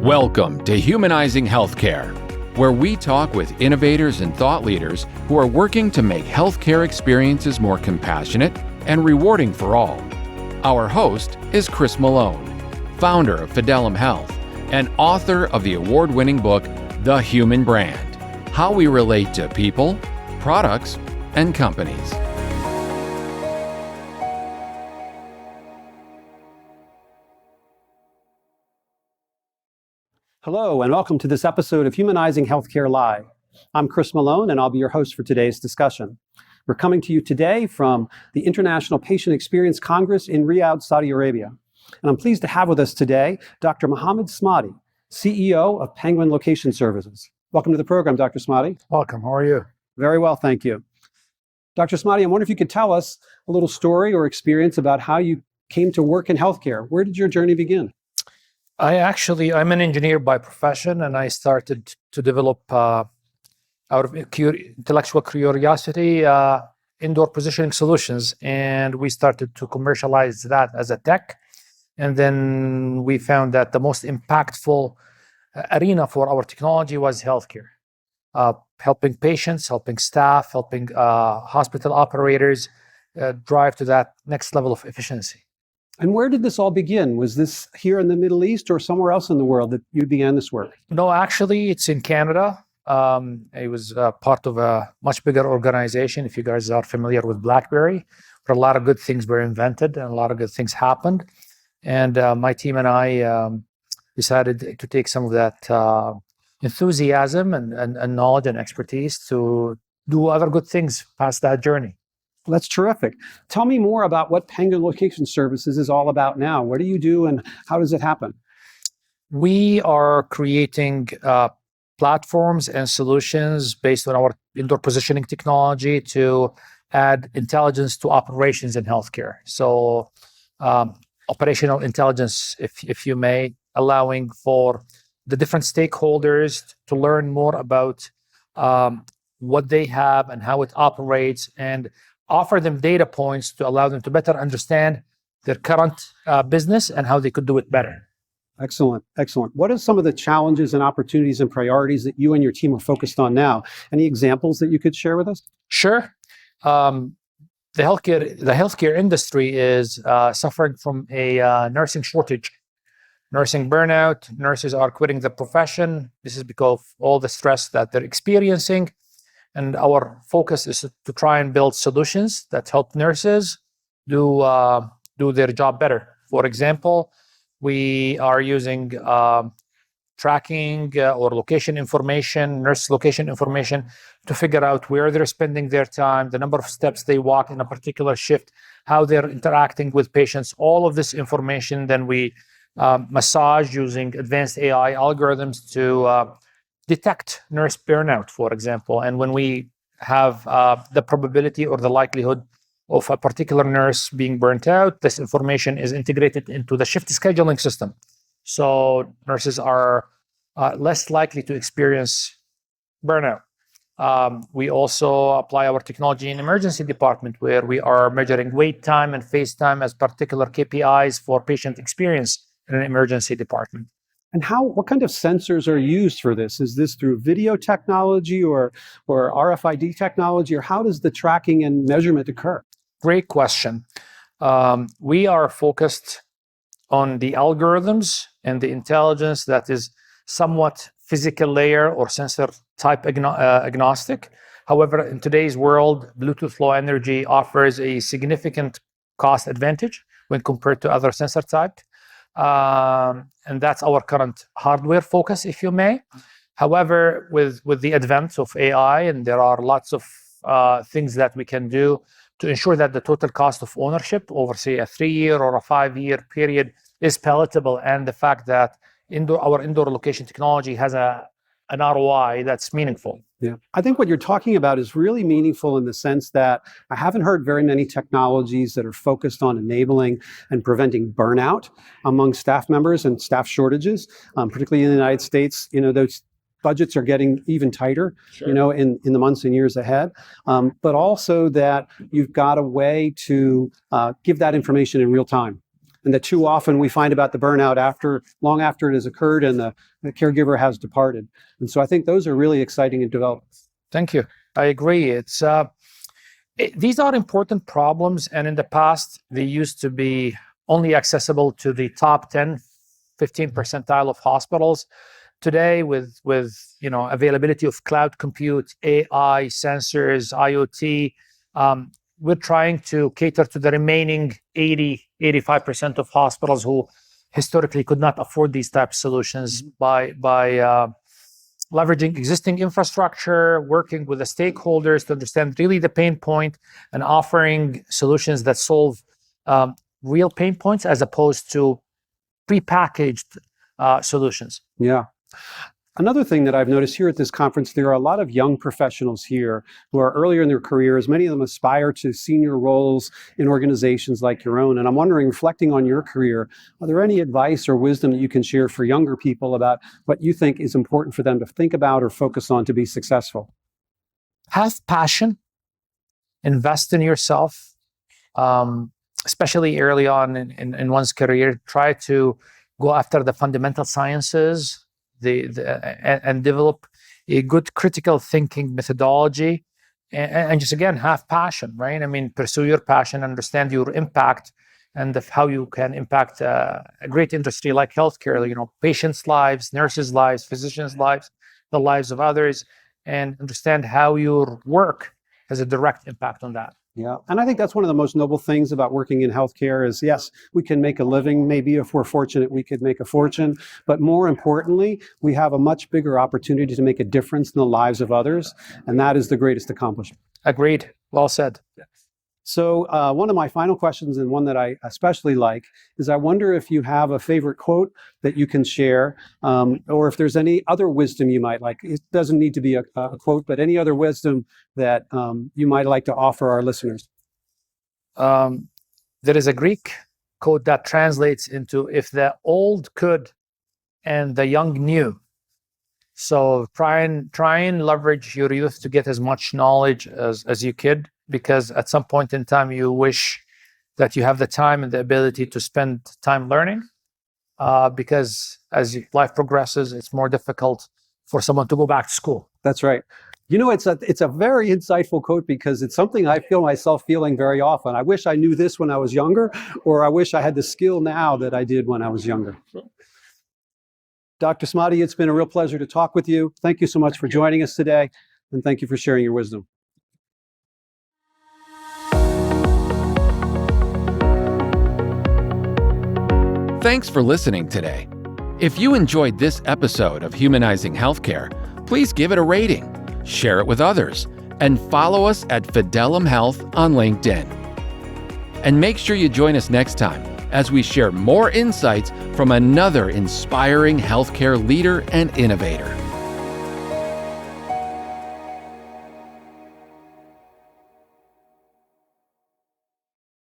Welcome to Humanizing Healthcare, where we talk with innovators and thought leaders who are working to make healthcare experiences more compassionate and rewarding for all. Our host is Chris Malone, founder of Fidelum Health and author of the award-winning book, The Human Brand: How We Relate to People, Products, and Companies. Hello, and welcome to this episode of Humanizing Healthcare Live. I'm Chris Malone, and I'll be your host for today's discussion. We're coming to you today from the International Patient Experience Congress in Riyadh, Saudi Arabia. And I'm pleased to have with us today Dr. Mohammed Smadi, CEO of Penguin Location Services. Welcome to the program, Dr. Smadi. Welcome. How are you? Very well, thank you. Dr. Smadi, I wonder if you could tell us a little story or experience about how you came to work in healthcare. Where did your journey begin? I'm an engineer by profession, and I started to develop, out of intellectual curiosity, indoor positioning solutions, and we started to commercialize that as a tech. And then we found that the most impactful arena for our technology was healthcare, helping patients, helping staff, helping hospital operators drive to that next level of efficiency. And where did this all begin? Was this here in the Middle East or somewhere else in the world that you began this work? No, actually, it's in Canada. It was part of a much bigger organization, if you guys are familiar with BlackBerry, where a lot of good things were invented and a lot of good things happened. And my team and I decided to take some of that enthusiasm and knowledge and expertise to do other good things past that journey. Well, that's terrific. Tell me more about what Penguin Location Services is all about now. What do you do and how does it happen? We are creating platforms and solutions based on our indoor positioning technology to add intelligence to operations in healthcare. So operational intelligence, if you may, allowing for the different stakeholders to learn more about what they have and how it operates, and offer them data points to allow them to better understand their current business and how they could do it better. Excellent, excellent. What are some of the challenges and opportunities and priorities that you and your team are focused on now? Any examples that you could share with us? Sure. The healthcare industry is suffering from a nursing shortage, nursing burnout. Nurses are quitting the profession. This is because of all the stress that they're experiencing. And our focus is to try and build solutions that help nurses do their job better. For example, we are using tracking or location information, nurse location information, to figure out where they're spending their time, the number of steps they walk in a particular shift, how they're interacting with patients. All of this information, then we massage using advanced AI algorithms to detect nurse burnout, for example. And when we have the probability or the likelihood of a particular nurse being burnt out, this information is integrated into the shift scheduling system. So nurses are less likely to experience burnout. We also apply our technology in emergency department, where we are measuring wait time and face time as particular KPIs for patient experience in an emergency department. And what kind of sensors are used for this? Is this through video technology or RFID technology, or how does the tracking and measurement occur? Great question. We are focused on the algorithms and the intelligence that is somewhat physical layer or sensor type agnostic. However, in today's world, Bluetooth Low Energy offers a significant cost advantage when compared to other sensor types. And that's our current hardware focus, if you may. However, with the advent of AI, and there are lots of things that we can do to ensure that the total cost of ownership over, say, a 3-year or a 5-year period is palatable, and the fact that our indoor location technology has an ROI that's meaningful. Yeah, I think what you're talking about is really meaningful in the sense that I haven't heard very many technologies that are focused on enabling and preventing burnout among staff members and staff shortages, particularly in the United States. Those budgets are getting even tighter, sure, in the months and years ahead. But also that you've got a way to give that information in real time. and that too often we find about the burnout long after it has occurred and the caregiver has departed. And so I think those are really exciting and developing. Thank you. I agree. These are important problems, and in the past, they used to be only accessible to the top 10, 15 percentile of hospitals. Today, with availability of cloud compute, AI, sensors, IoT, we're trying to cater to the remaining 85% of hospitals who historically could not afford these types of solutions by leveraging existing infrastructure, working with the stakeholders to understand really the pain point, and offering solutions that solve real pain points as opposed to prepackaged solutions. Yeah. Another thing that I've noticed here at this conference, there are a lot of young professionals here who are earlier in their careers. Many of them aspire to senior roles in organizations like your own. And I'm wondering, reflecting on your career, are there any advice or wisdom that you can share for younger people about what you think is important for them to think about or focus on to be successful? Have passion, invest in yourself, especially early on in one's career. Try to go after the fundamental sciences, and develop a good critical thinking methodology, and just again have passion, right? I mean, pursue your passion, understand your impact, and how you can impact a great industry like healthcare. Patients' lives, nurses' lives, physicians' lives, the lives of others, and understand how your work has a direct impact on that. Yeah, and I think that's one of the most noble things about working in healthcare is, yes, we can make a living. Maybe if we're fortunate, we could make a fortune. But more importantly, we have a much bigger opportunity to make a difference in the lives of others. And that is the greatest accomplishment. Agreed. Well said. So one of my final questions, and one that I especially like, is I wonder if you have a favorite quote that you can share, or if there's any other wisdom you might like. It doesn't need to be a quote, but any other wisdom that you might like to offer our listeners. There is a Greek quote that translates into, if the old could and the young knew. So try and leverage your youth to get as much knowledge as you could, because at some point in time you wish that you have the time and the ability to spend time learning, because as life progresses, it's more difficult for someone to go back to school. That's right. It's a very insightful quote, because it's something I feel myself feeling very often. I wish I knew this when I was younger, or I wish I had the skill now that I did when I was younger. Dr. Smadi, it's been a real pleasure to talk with you. Thank you so much for joining us today, and thank you for sharing your wisdom. Thanks for listening today. If you enjoyed this episode of Humanizing Healthcare, please give it a rating, share it with others, and follow us at Fidelum Health on LinkedIn. And make sure you join us next time as we share more insights from another inspiring healthcare leader and innovator.